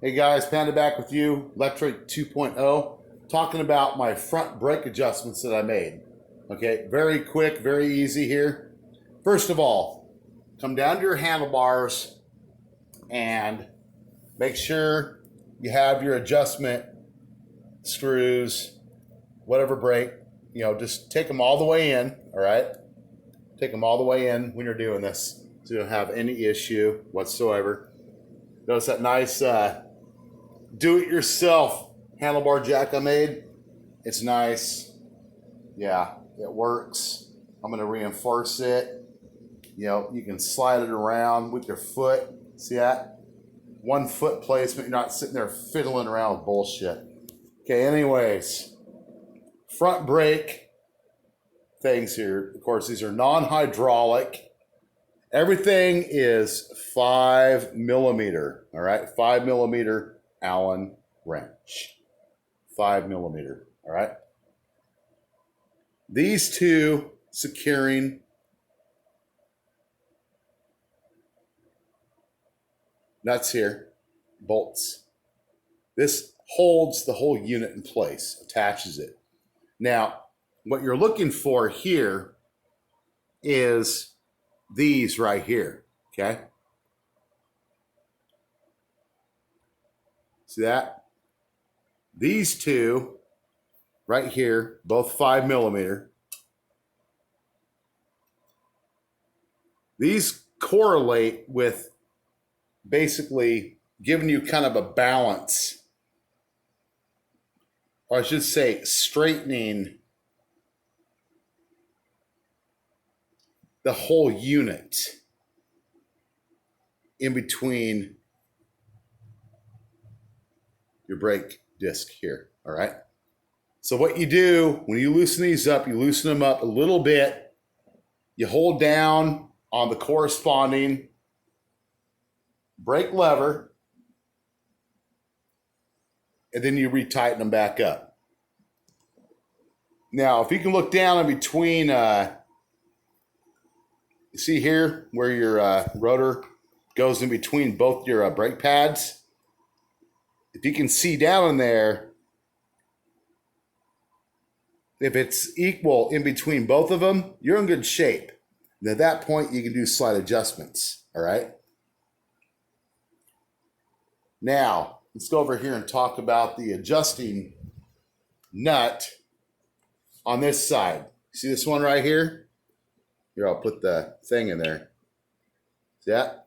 Hey guys, Panda back with you, Lectric 2.0, talking about my front brake adjustments that I made. Okay, very quick, very easy here. First of all, come down to your handlebars and make sure you have your adjustment screws, whatever brake, just take them all the way in, all right? Take them all the way in when you're doing this so you don't have any issue whatsoever. Notice that nice do-it-yourself handlebar jack I made. It's nice. Yeah, it works. I'm going to reinforce it. You can slide it around with your foot. See that? 1 foot placement. You're not sitting there fiddling around with bullshit. Okay, anyways. Front brake things here. Of course, these are non-hydraulic. Everything is 5 millimeter. All right, 5 millimeter Allen wrench. 5 millimeter. All right. These two securing nuts here, bolts. This holds the whole unit in place, attaches it. Now, what you're looking for here is these right here, okay? See that? These two right here, both 5 millimeter. These correlate with basically giving you kind of a balance, or I should say straightening the whole unit in between your brake disc here, all right? So what you do when you loosen these up, you loosen them up a little bit, you hold down on the corresponding brake lever, and then you retighten them back up. Now, if you can look down in between, you see here where your rotor goes in between both your brake pads? If you can see down in there, if it's equal in between both of them, you're in good shape. And at that point, you can do slight adjustments, all right? Now, let's go over here and talk about the adjusting nut on this side. See this one right here? Here, I'll put the thing in there. See that?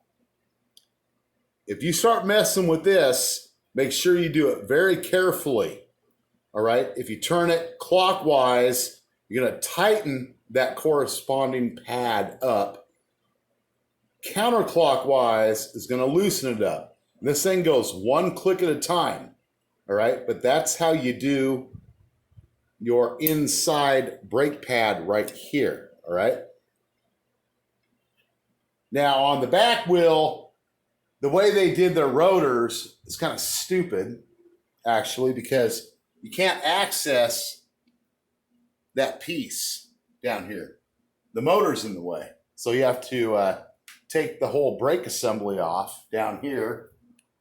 If you start messing with this, make sure you do it very carefully, all right? If you turn it clockwise, you're gonna tighten that corresponding pad up. Counterclockwise is gonna loosen it up. And this thing goes 1 click at a time, all right? But that's how you do your inside brake pad right here, all right? Now on the back wheel, the way they did their rotors is kind of stupid, actually, because you can't access that piece down here. The motor's in the way. So you have to take the whole brake assembly off down here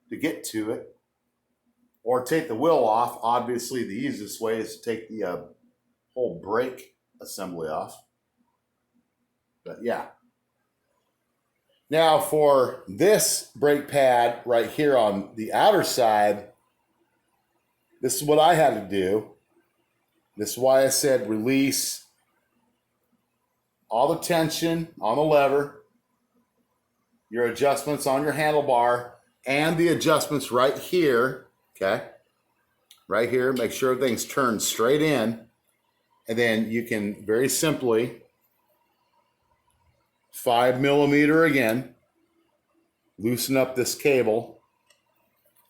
to get to it, or take the wheel off. Obviously, the easiest way is to take the whole brake assembly off. But yeah. Now for this brake pad right here on the outer side, this is what I had to do. This is why I said release all the tension on the lever, your adjustments on your handlebar, and the adjustments right here, okay? Right here, make sure everything's turned straight in, and then you can very simply 5 millimeter again, loosen up this cable,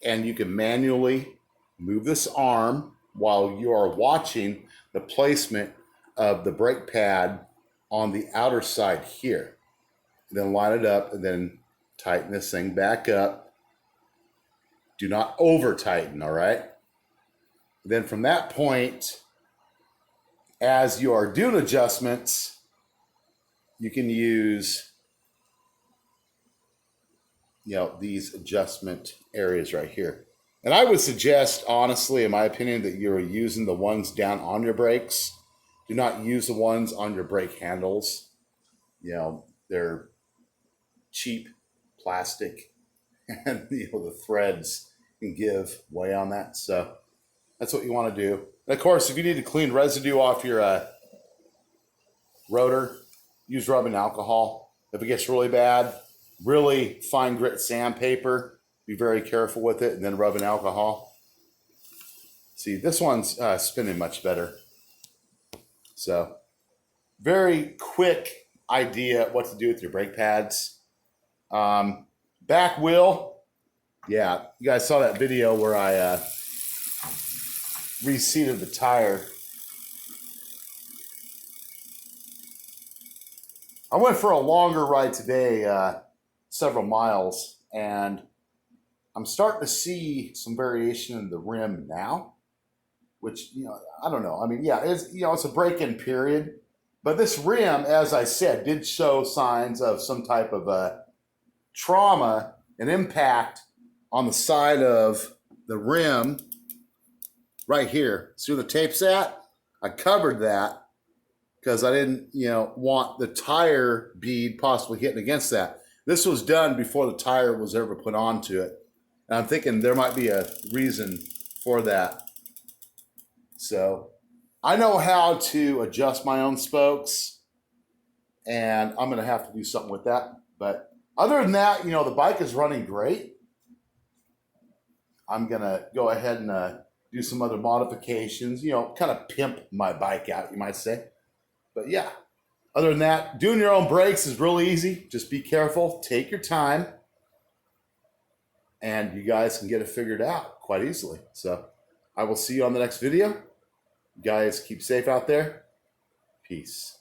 and you can manually move this arm while you are watching the placement of the brake pad on the outer side here. And then line it up and then tighten this thing back up. Do not over tighten, all right? Then from that point, as you are doing adjustments, you can use these adjustment areas right here. And I would suggest, honestly, in my opinion, that you're using the ones down on your brakes. Do not use the ones on your brake handles. You know, they're cheap plastic, and the threads can give way on that. So that's what you want to do. And of course, if you need to clean residue off your rotor, use rubbing alcohol. If it gets really bad, really fine grit sandpaper. Be very careful with it, and then rubbing alcohol. See, this one's spinning much better. So, very quick idea what to do with your brake pads. Back wheel, yeah, you guys saw that video where I reseated the tire. I went for a longer ride today, several miles, and I'm starting to see some variation in the rim now, which, I don't know. I mean, yeah, it's a break-in period, but this rim, as I said, did show signs of some type of trauma and impact on the side of the rim right here. See where the tape's at? I covered that because I didn't, want the tire bead possibly hitting against that. This was done before the tire was ever put onto it. And I'm thinking there might be a reason for that. So I know how to adjust my own spokes, and I'm going to have to do something with that. But other than that, the bike is running great. I'm going to go ahead and do some other modifications, kind of pimp my bike out, you might say. But yeah, other than that, doing your own brakes is really easy. Just be careful, take your time, and you guys can get it figured out quite easily. So I will see you on the next video. You guys keep safe out there. Peace.